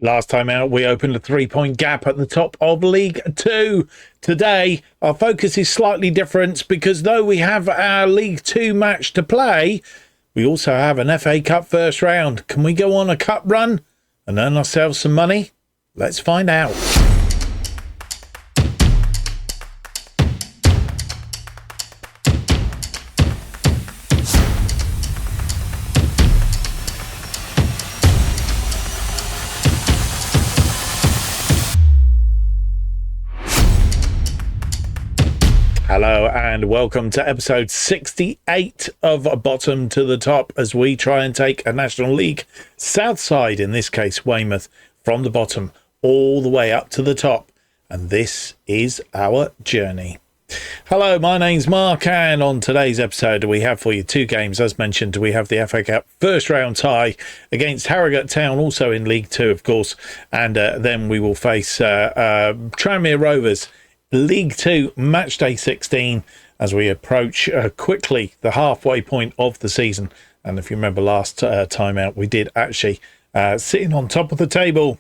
Last time out, we opened a 3-point gap at the top of League Two. Today, our focus is slightly different because though we have our League Two match to play, we also have an FA Cup first round. Can we go on a cup run and earn ourselves some money? Let's find out. Hello and welcome to episode 68 of Bottom to the Top as we try and take a National League South side, in this case Weymouth, from the bottom all the way up to the top. And this is our journey. Hello, my name's Mark, and on today's episode we have for you two games. As mentioned, we have the FA Cup first round tie against Harrogate Town, also in League Two of course, and then we will face Tranmere Rovers League 2 match day 16 as we approach quickly the halfway point of the season. And if you remember last time out, we did actually sitting on top of the table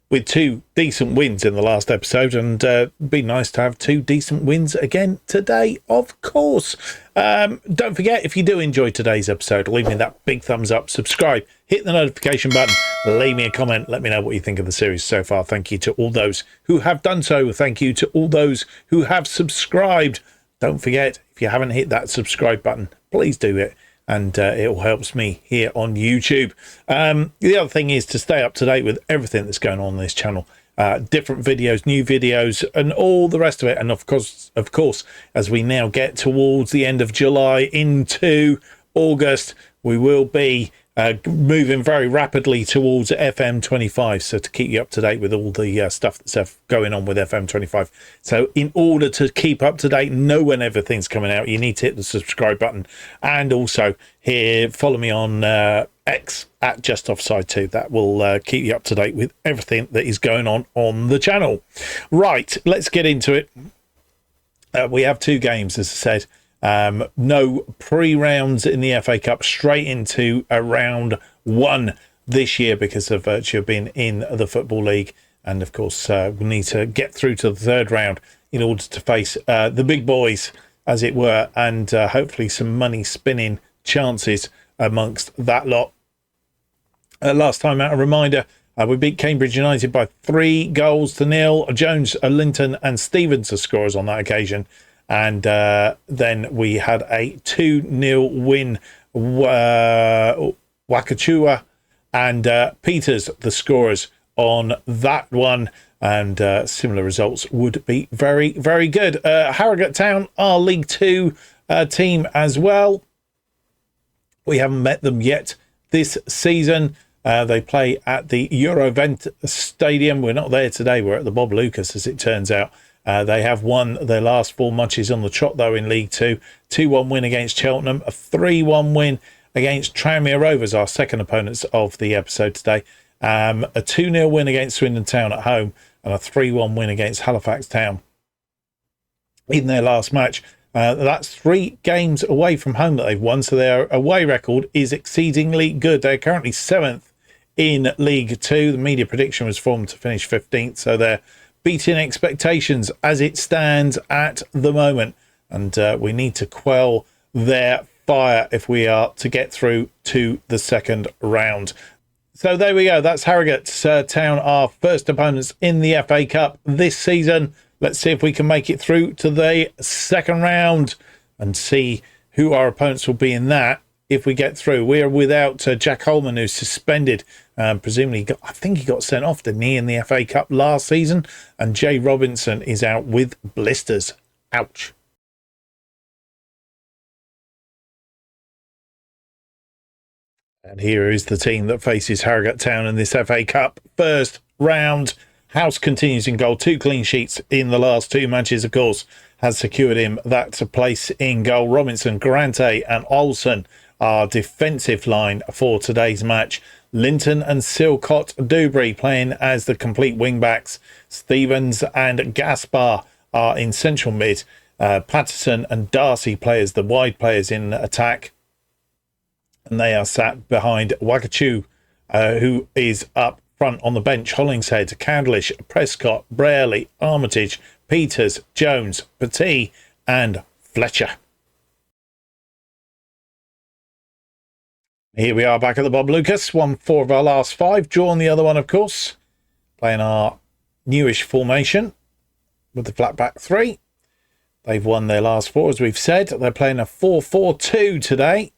with two decent wins in the last episode, and it'd be nice to have two decent wins again today, of course. Don't forget, if you do enjoy today's episode, leave me that big thumbs up, subscribe, hit the notification button, leave me a comment, let me know what you think of the series so far. Thank you to all those who have done so. Thank you to all those who have subscribed. Don't forget, if you haven't hit that subscribe button, please do it, and it all helps me here on YouTube. The other thing is to stay up to date with everything that's going on this channel. Different videos, new videos, and all the rest of it. And of course, as we now get towards the end of July into August, we will be moving very rapidly towards FM25. So to keep you up to date with all the stuff that's going on with FM25. So in order to keep up to date, know when everything's coming out, you need to hit the subscribe button, and also here follow me on X at JustOffsideFM. That will keep you up to date with everything that is going on the channel. Right, let's get into it. We have two games, as I said. No pre-rounds in the FA Cup, straight into a round one this year because of virtue of being in the Football League. And of course, we need to get through to the third round in order to face the big boys, as it were, and hopefully some money spinning chances amongst that lot. Last time out, a reminder, we beat Cambridge United by 3-0. Jones, Linton and Stevens are scorers on that occasion. And then we had a 2-0 win. Wakachua and Peters, the scorers on that one. And similar results would be very, very good. Harrogate Town, our League Two team as well. We haven't met them yet this season. They play at the Eurovent Stadium. We're not there today. We're at the Bob Lucas, as it turns out. They have won their last 4 matches on the trot, though, in League Two. 2-1 win against Cheltenham, a 3-1 win against Tranmere Rovers, our second opponents of the episode today. A 2-0 win against Swindon Town at home, and a 3-1 win against Halifax Town in their last match. That's 3 games away from home that they've won, so their away record is exceedingly good. They're currently 7th in League Two. The media prediction was formed to finish 15th, so they're beating expectations as it stands at the moment, and we need to quell their fire if we are to get through to the second round. So there we go. That's Harrogate Town, our first opponents in the FA Cup this season. Let's see if we can make it through to the second round and see who our opponents will be in that if we get through. We're without Jack Holman, who's suspended. Presumably, I think he got sent off, didn't he, in the FA Cup last season? And Jay Robinson is out with blisters. Ouch. And here is the team that faces Harrogate Town in this FA Cup first round. House continues in goal. 2 clean sheets in the last 2 matches, of course, has secured him that place in goal. Robinson, Garante and Olsen are defensive line for today's match. Linton and Silcott Dewberry playing as the complete wing-backs. Stevens and Gaspar are in central mid. Patterson and Darcy play as the wide players in attack. And they are sat behind Wakachu who is up front on the bench. Hollingshead, Candlish, Prescott, Braley, Armitage, Peters, Jones, Petit and Fletcher. Here we are back at the Bob Lucas. Won 4 of our last 5. Drawn the other one, of course. Playing our newish formation with the flat back 3. They've won their last 4, as we've said. They're playing a 4-4-2 today.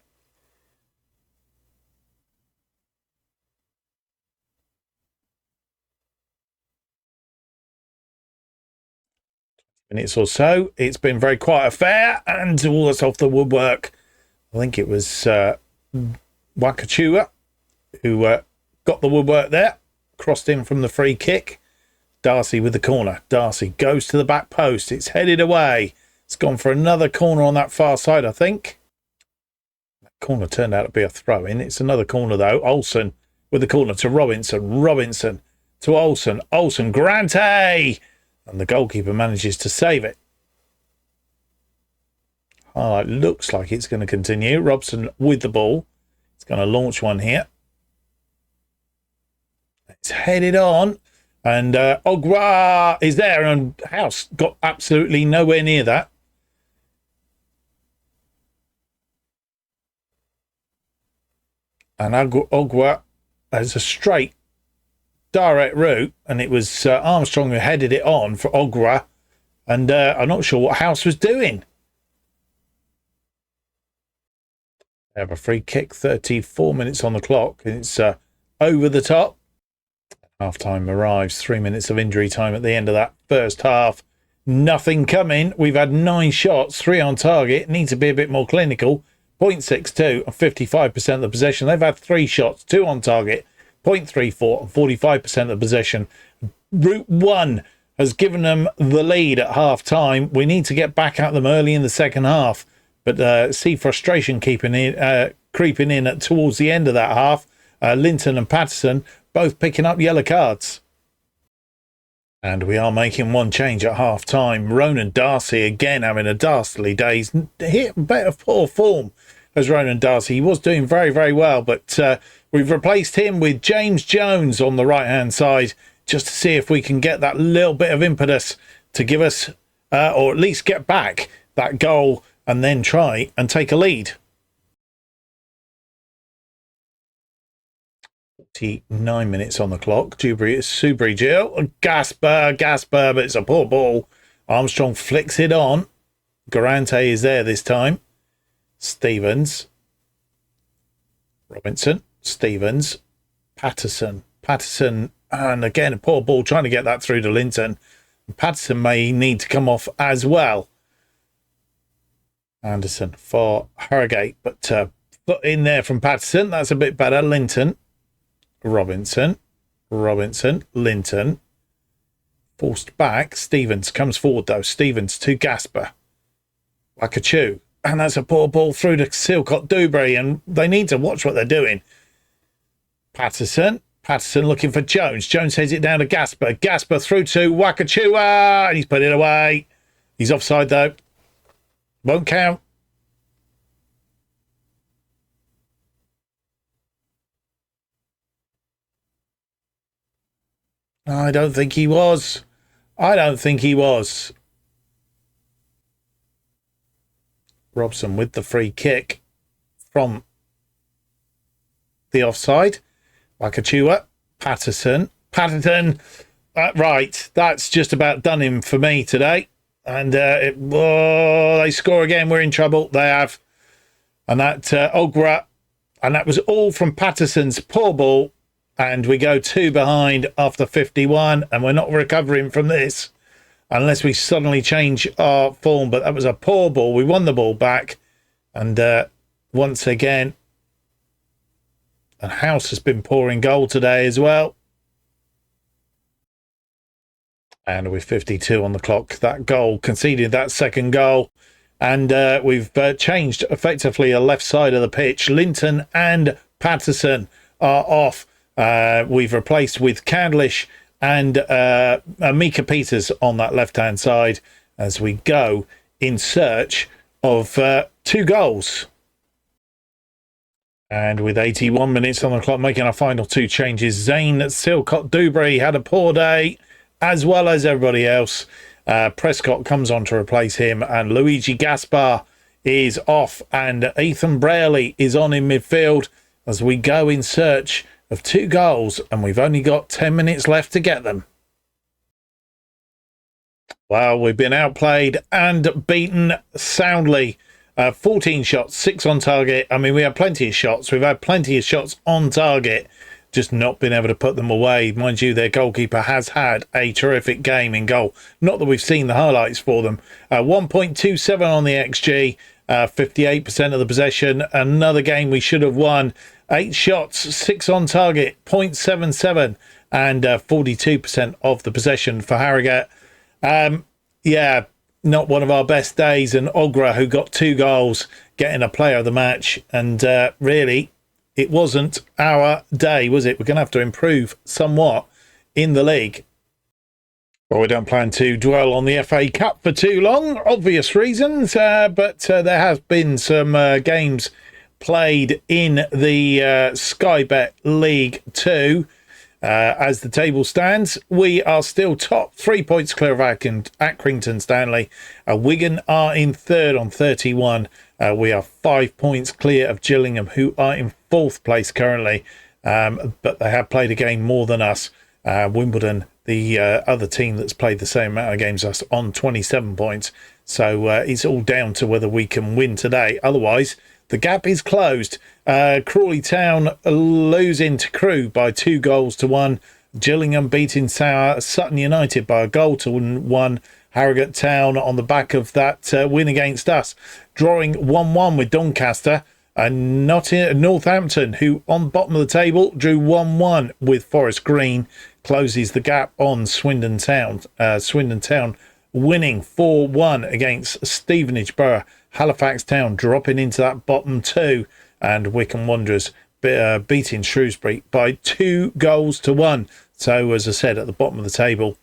Minutes or so. It's been very quiet affair, and all that's off the woodwork. I think it was Wakachua who got the woodwork there. Crossed in from the free kick. Darcy with the corner. Darcy goes to the back post. It's headed away. It's gone for another corner on that far side, I think. That corner turned out to be a throw-in. It's another corner, though. Olsen with the corner to Robinson. Robinson to Olsen. Olsen, Grante! And the goalkeeper manages to save it. It looks like it's going to continue. Robson with the ball. It's going to launch one here. It's headed on. And Ogwa is there, and House got absolutely nowhere near that. And Ogwa has a straight, direct route, and it was Armstrong who headed it on for Ogwa. And I'm not sure what House was doing. They have a free kick, 34 minutes on the clock, and it's over the top. Half-time arrives, 3 minutes of injury time at the end of that first half. Nothing coming. We've had 9 shots, 3 on target. Need to be a bit more clinical. 0.62 and 55% of the possession. They've had 3 shots, 2 on target. 0.34 and 45% of the possession. Route 1 has given them the lead at half-time. We need to get back at them early in the second half. But see frustration creeping in towards the end of that half. Linton and Patterson both picking up yellow cards. And we are making one change at half-time. Ronan Darcy again having a dastardly day. He's hit better poor form as Ronan Darcy. He was doing very, very well, but we've replaced him with James Jones on the right-hand side just to see if we can get that little bit of impetus to give us, or at least get back that goal and then try and take a lead. 9 minutes on the clock. Subri Jill. Gasper, but it's a poor ball. Armstrong flicks it on. Garante is there this time. Stevens. Robinson. Stevens. Patterson. And again, a poor ball trying to get that through to Linton. Patterson may need to come off as well. Anderson for Harrogate, but foot in there from Patterson. That's a bit better. Linton. Robinson, Linton, forced back. Stevens comes forward though. Stevens to Gasper, Wakachu, and that's a poor ball through to Silcott Dewberry, and they need to watch what they're doing. Patterson looking for Jones. Jones heads it down to Gasper. Gasper through to Wakachua, and he's put it away. He's offside though. Won't count. I don't think he was. Robson with the free kick from the offside. Wakachua. Patterson. Right, that's just about done him for me today. And they score again. We're in trouble. They have. And that Ogra. And that was all from Patterson's poor ball. And we go 2 behind after 51, and we're not recovering from this unless we suddenly change our form. But that was a poor ball. We won the ball back. And once again, and House has been pouring goal today as well. And with 52 on the clock, that goal, conceded that second goal. And we've changed effectively a left side of the pitch. Linton and Patterson are off. We've replaced with Candlish and Mika Peters on that left-hand side as we go in search of 2 goals. And with 81 minutes on the clock, making our final two changes, Zane Silcott-Dewberry had a poor day, as well as everybody else. Prescott comes on to replace him, and Luigi Gaspar is off, and Ethan Braley is on in midfield as we go in search of 2 goals, and we've only got 10 minutes left to get them. Well, we've been outplayed and beaten soundly. 14 shots, 6 on target. I mean, we had plenty of shots. We've had plenty of shots on target, just not been able to put them away. Mind you, their goalkeeper has had a terrific game in goal. Not that we've seen the highlights for them. 1.27 on the XG, 58% of the possession. Another game we should have won. 8 shots, 6 on target, 0.77, and 42% of the possession for Harrogate. Yeah, not one of our best days, and Ogra, who got 2 goals, getting a player of the match, and really it wasn't our day, was it? We're going to have to improve somewhat in the league. Well, we don't plan to dwell on the FA Cup for too long, obvious reasons, but there has been some games played in the Sky Bet League 2. As the table stands, we are still top, 3 points clear of Accrington Stanley. Wigan are in third on 31. We are 5 points clear of Gillingham, who are in 4th place currently, but they have played a game more than us. Wimbledon, the other team that's played the same amount of games as us, on 27 points. So it's all down to whether we can win today. Otherwise, the gap is closed. Crawley Town losing to Crewe by 2 goals to 1. Gillingham beating Sutton United by a goal to 1. Harrogate Town on the back of that win against us, drawing 1-1 with Doncaster. And Northampton, who on bottom of the table, drew 1-1 with Forest Green, closes the gap on Swindon Town. Swindon Town winning 4-1 against Stevenage Borough. Halifax Town dropping into that bottom 2, and Wycombe Wanderers beating Shrewsbury by 2 goals to 1. So, as I said, at the bottom of the table,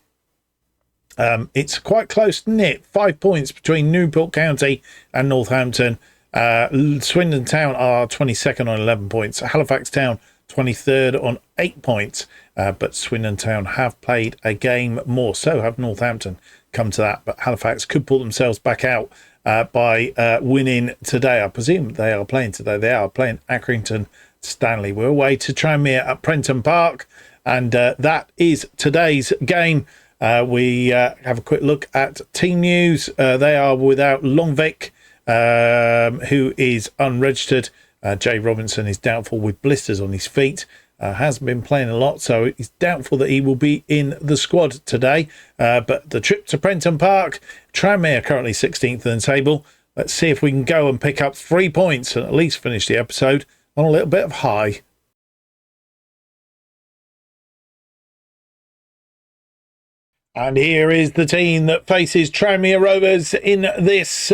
it's quite close knit. 5 points between Newport County and Northampton. Swindon Town are 22nd on 11 points. Halifax Town 23rd on 8 points. But Swindon Town have played a game more. So have Northampton. Come to that. But Halifax could pull themselves back out by winning today. I presume they are playing today. They are playing Accrington Stanley. We're away to Tranmere at Prenton Park, and that is today's game. We have a quick look at team news. They are without Longvic, who is unregistered. Jay Robinson is doubtful with blisters on his feet. Hasn't been playing a lot, so it's doubtful that he will be in the squad today. But the trip to Prenton Park, Tranmere currently 16th in the table. Let's see if we can go and pick up 3 points and at least finish the episode on a little bit of high. And here is the team that faces Tranmere Rovers in this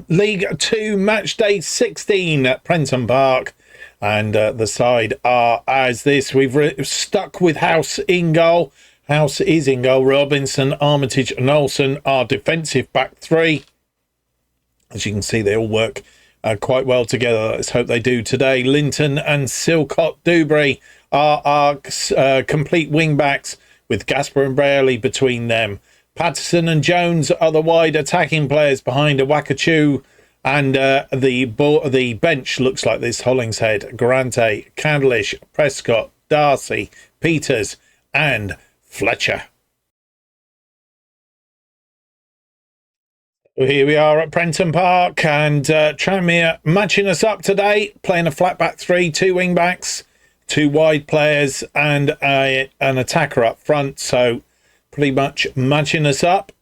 League 2 match day 16 at Prenton Park. And the side are as this. We've stuck with House in goal. House is in goal. Robinson, Armitage and Olsen are defensive back 3. As you can see, they all work quite well together. Let's hope they do today. Linton and Silcott-Dewberry are our complete wing backs, with Gasper and Braley between them. Patterson and Jones are the wide attacking players behind Awakachu. And the bench looks like this: Hollingshead, Garante, Candlish, Prescott, Darcy, Peters and Fletcher. Here we are at Prenton Park, and Tranmere matching us up today, playing a flat back 3, 2 wing backs, 2 wide players and an attacker up front. So pretty much matching us up.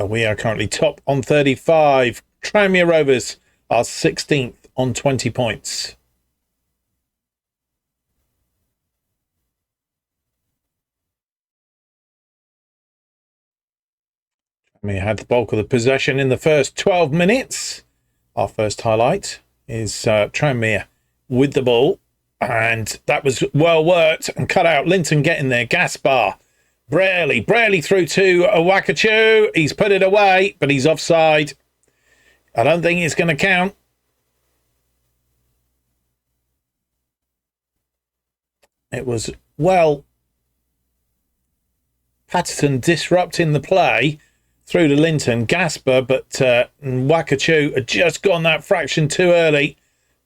We are currently top on 35. Tranmere Rovers are 16th on 20 points. We had the bulk of the possession in the first 12 minutes. Our first highlight is Tranmere with the ball. And that was well worked and cut out. Linton getting there. Gaspar. Braley through to Awakachu. He's put it away, but he's offside. I don't think it's going to count. It was, well, Patterson disrupting the play through to Linton. Gasper, but Wakachoo had just gone that fraction too early.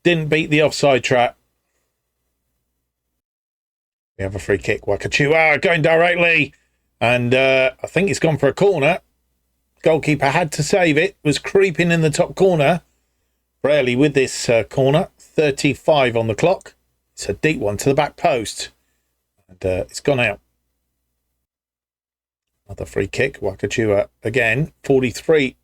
Didn't beat the offside trap. We have a free kick. Wakachoo going directly. And I think it's gone for a corner. Goalkeeper had to save it. Was creeping in the top corner. Rarely with this corner. 35 on the clock. It's a deep one to the back post. And it's gone out. Another free kick. Wakachua again. 43,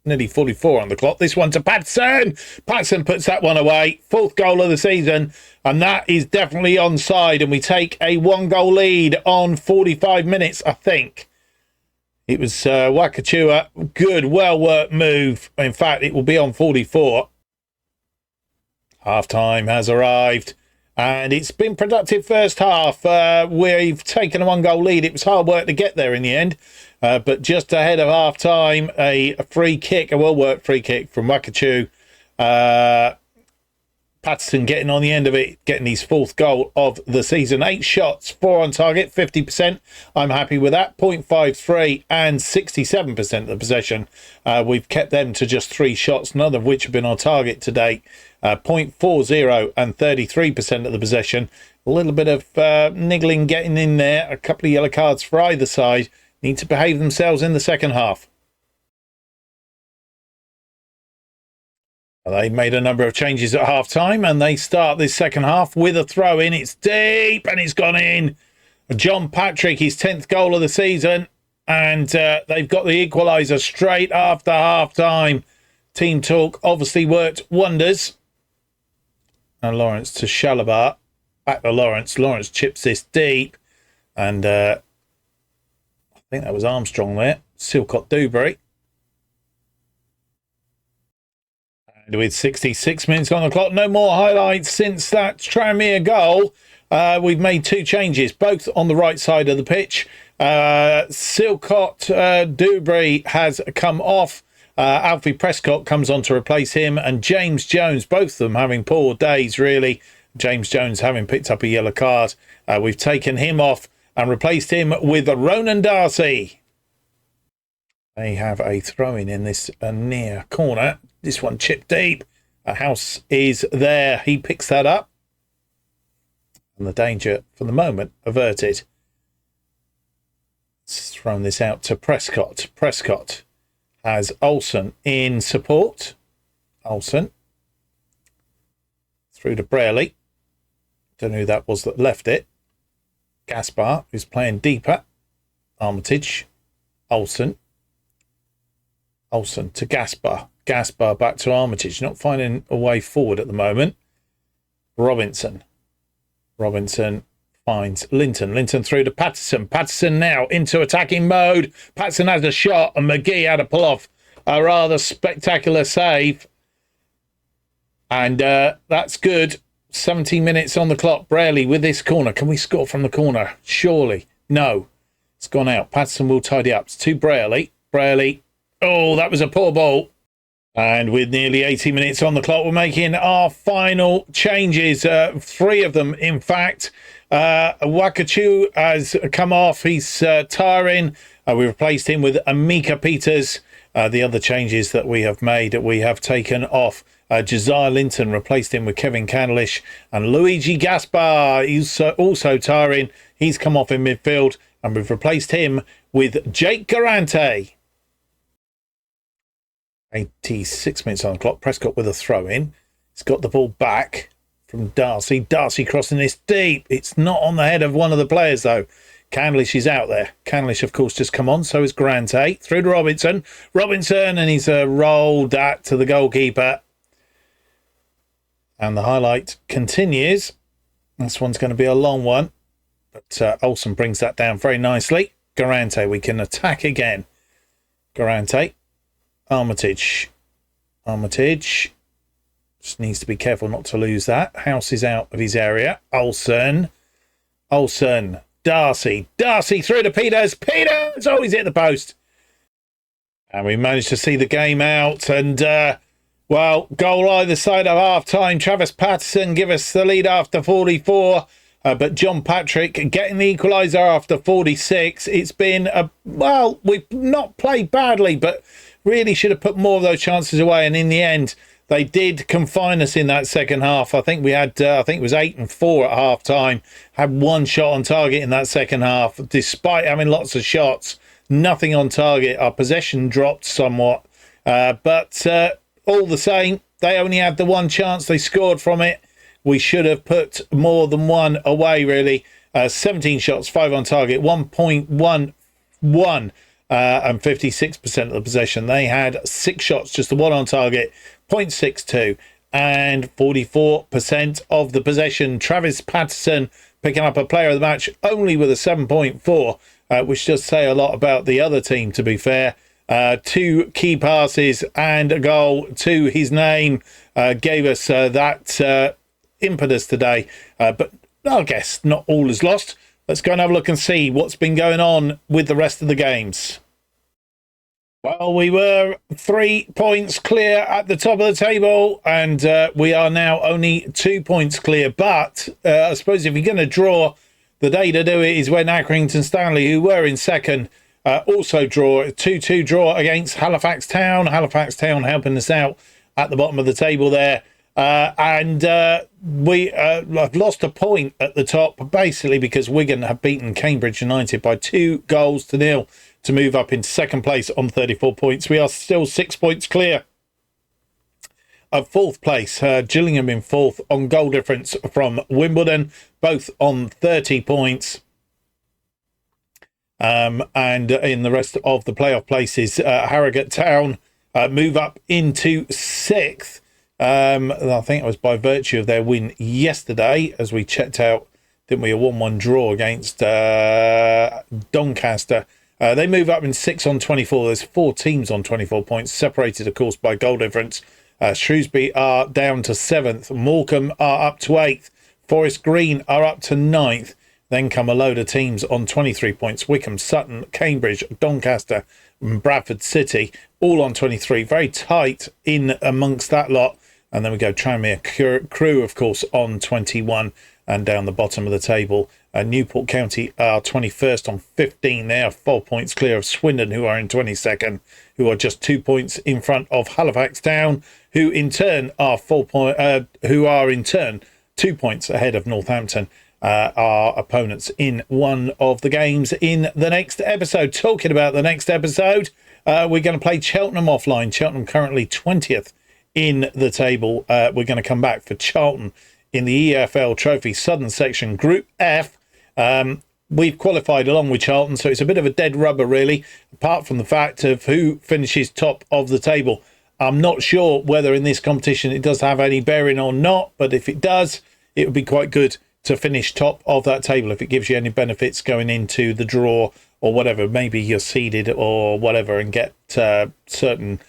nearly 44 on the clock. This one to Patterson. Patterson puts that one away. 4th goal of the season. And that is definitely onside. And we take a 1-goal lead on 45 minutes, I think. It was Wakachua. Good, well-worked move. In fact, it will be on 44. Half-time has arrived. And it's been productive first half. We've taken a 1-goal lead. It was hard work to get there in the end. But just ahead of half-time, a free kick, a well-worked free kick from Wakachoo. Patterson getting on the end of it, getting his 4th goal of the season. 8 shots, 4 on target, 50%. I'm happy with that. 0.53 and 67% of the possession. We've kept them to just 3 shots, none of which have been on target to date. 0.40 and 33% of the possession. A little bit of niggling getting in there. A couple of yellow cards for either side. Need to behave themselves in the second half. They made a number of changes at half-time, and they start this second half with a throw-in. It's deep, and it's gone in. John Patrick, his 10th goal of the season, and they've got the equaliser straight after half-time. Team talk obviously worked wonders. And Lawrence to Shalabar. Back to Lawrence. Lawrence chips this deep, and I think that was Armstrong there. Silcott Dewberry. With 66 minutes on the clock, no more highlights since that Tranmere goal. We've made 2 changes, both on the right side of the pitch. Silcott Dewberry has come off. Alfie Prescott comes on to replace him, and James Jones, both of them having poor days, really. James Jones having picked up a yellow card. We've taken him off and replaced him with Ronan Darcy. They have a throw-in in this near corner. This one chipped deep. A House is there. He picks that up. And the danger, for the moment, averted. Let's throw this out to Prescott. Prescott has Olsen in support. Olsen. Through to Braley. Don't know who that was that left it. Gaspar, who's playing deeper. Armitage. Olsen. Olsen to Gaspar. Gaspar back to Armitage. Not finding a way forward at the moment. Robinson. Robinson finds Linton. Linton through to Patterson. Patterson now into attacking mode. Patterson has a shot and McGee had to pull off a rather spectacular save. And that's good. 17 minutes on the clock. Braley with this corner. Can we score from the corner? Surely. No. It's gone out. Patterson will tidy up. It's to Braley. Braley. Oh, that was a poor ball. And with nearly 80 minutes on the clock, we're making our final changes. 3 of them, in fact. Wakachoo has come off. He's tiring. We replaced him with Amika Peters. The other changes that we have made, we have taken off Josiah Linton, replaced him with Kevin Candlish. And Luigi Gaspar, he's also tiring. He's come off in midfield. And we've replaced him with Jake Garante. 86 minutes on the clock. Prescott with a throw-in. He's got the ball back from Darcy. Darcy crossing this deep. It's not on the head of one of the players, though. Candlish is out there. Candlish, of course, just come on. So is Garante. Through to Robinson. Robinson, and he's rolled that to the goalkeeper. And the highlight continues. This one's going to be a long one. But Olsen brings that down very nicely. Garante, we can attack again. Garante. Armitage. Armitage. Just needs to be careful not to lose that. House is out of his area. Olsen. Olsen. Darcy. Darcy through to Peters. Peters! Oh, he's hit the post. And we managed to see the game out. And, well, goal either side of half-time. Travis Patterson give us the lead after 44. but John Patrick getting the equaliser after 46. It's been we've not played badly, but really should have put more of those chances away, and in the end they did confine us in that second half. I think we had I think it was 8-4 at half time, had one shot on target in that second half despite having lots of shots. Nothing on target. Our possession dropped somewhat, but all the same, they only had the one chance. They scored from it. We should have put more than one away, really. 17 shots, 5 on target, 1.11 and 56% of the possession. They had 6 shots, just the one on target, 0.62 and 44% of the possession. Travis Patterson picking up a player of the match only with a 7.4, which does say a lot about the other team, to be fair. 2 key passes and a goal to his name gave us that impetus today. But I guess not all is lost. Let's go and have a look and see what's been going on with the rest of the games. Well, we were 3 points clear at the top of the table, and we are now only 2 points clear. But I suppose if you're going to draw, the day to do it is when Accrington Stanley, who were in second, also draw a 2-2 draw against Halifax Town. Halifax Town helping us out at the bottom of the table there. And we have lost a point at the top, basically because Wigan have beaten Cambridge United by 2-0 to move up into second place on 34 points. We are still 6 points clear of fourth place. Gillingham in fourth on goal difference from Wimbledon, both on 30 points. And in the rest of the playoff places, Harrogate Town move up into sixth. I think it was by virtue of their win yesterday, as we checked out, didn't we, a 1-1 draw against Doncaster. They move up in 6 on 24. There's 4 teams on 24 points, separated, of course, by goal difference. Shrewsbury are down to 7th. Morecambe are up to 8th. Forest Green are up to 9th. Then come a load of teams on 23 points. Wycombe, Sutton, Cambridge, Doncaster, and Bradford City, all on 23. Very tight in amongst that lot. And then we go Tranmere Crew, of course, on 21. And down the bottom of the table, Newport County are 21st on 15. They are 4 points clear of Swindon, who are in 22nd, who are just 2 points in front of Halifax Town, who in turn are 2 points ahead of Northampton. Our opponents in one of the games in the next episode. Talking about the next episode, we're going to play Cheltenham offline. Cheltenham currently 20th in the table. We're going to come back for Charlton in the EFL Trophy Southern Section Group F. We've qualified along with Charlton, so it's a bit of a dead rubber, really, apart from the fact of who finishes top of the table. I'm not sure whether in this competition it does have any bearing or not, but if it does, it would be quite good to finish top of that table if it gives you any benefits going into the draw or whatever. Maybe you're seeded or whatever and get certain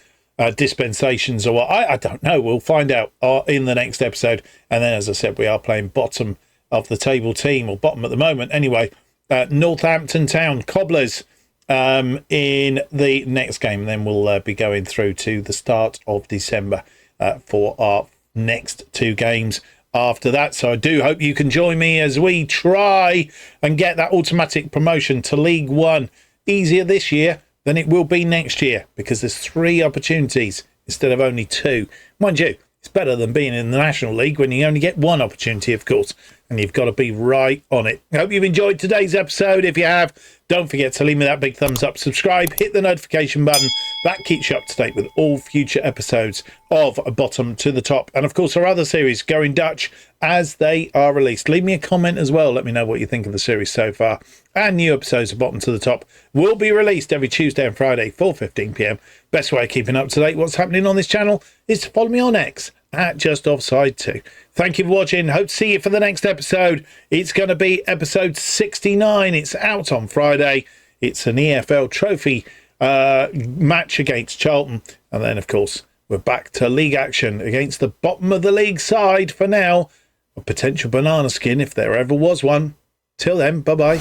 dispensations or what. I don't know. We'll find out in the next episode. And then, as I said, we are playing bottom of the table team, or bottom at the moment anyway, Northampton Town Cobblers in the next game. And then we'll be going through to the start of December for our next 2 games after that. So I do hope you can join me as we try and get that automatic promotion to League One easier this year than it will be next year, because there's 3 opportunities instead of only 2. Mind you, it's better than being in the National League when you only get 1 opportunity, of course, and you've got to be right on it. I hope you've enjoyed today's episode. If you have, don't forget to leave me that big thumbs up, subscribe, hit the notification button. That keeps you up to date with all future episodes of Bottom to the Top. And of course, our other series, Going Dutch, as they are released. Leave me a comment as well. Let me know what you think of the series so far. And new episodes of Bottom to the Top will be released every Tuesday and Friday, 4:15 p.m. Best way of keeping up to date what's happening on this channel is to follow me on X at JustOffside2. Thank you for watching. Hope to see you for the next episode. It's going to be episode 69. It's out on Friday. It's an EFL Trophy match against Charlton. And then, of course, we're back to league action against the bottom of the league side for now. A potential banana skin if there ever was one. Till then, bye-bye.